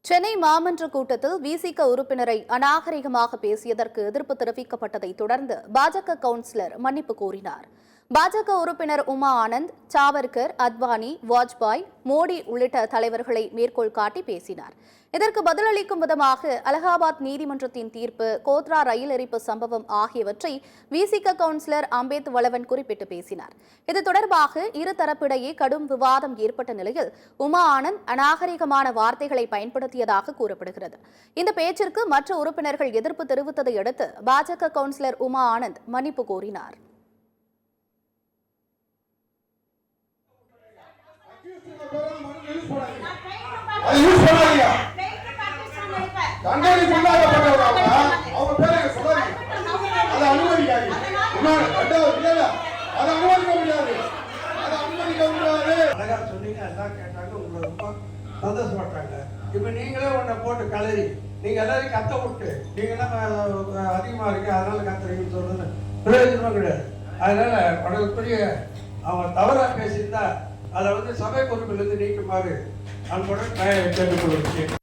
சென்னை மாமன்ற கூட்டத்தில் விசிக உறுப்பினரை அநாகரிகமாக பேசியதற்கு எதிர்ப்பு தெரிவிக்கப்பட்டதை தொடர்ந்து பாஜக கவுன்சிலர் மன்னிப்பு கோரினார். பாஜக உறுப்பினர் உமா ஆனந்த் சாவர்கர், அத்வானி, வாஜ்பாய், மோடி உள்ளிட்ட தலைவர்களை மேற்கோள் காட்டி பேசினார். இதற்கு பதிலளிக்கும் விதமாக அலகாபாத் நீதிமன்றத்தின் தீர்ப்பு, கோத்ரா ரயில் எரிப்பு சம்பவம் ஆகியவற்றை விசிக கவுன்சிலர் அம்பேத் வளவன் குறிப்பிட்டு பேசினார். இது தொடர்பாக இருதரப்பிடையே கடும் விவாதம் ஏற்பட்ட நிலையில் உமா ஆனந்த் அநாகரிகமான வார்த்தைகளை பயன்படுத்தியதாக கூறப்படுகிறது. இந்த பேச்சிற்கு மற்ற உறுப்பினர்கள் எதிர்ப்பு தெரிவித்ததை அடுத்து பாஜக கவுன்சிலர் உமா ஆனந்த் மன்னிப்பு கோரினார். இப்ப நீங்களே உன்னை போட்டு கலரி நீங்க எல்லாரும் கத்த விட்டு நீங்க அதிகமா இருக்கு அதனால கத்துறீங்கன்னு சொல்றது பிரயோஜனமா கிடையாது. அதனால உடனே அவங்க தவறா பேசியிருந்தா அதை சபை பொறுப்பிலிருந்து நீக்குமாறு அன்புடன் கேட்டுக்கொள்வது.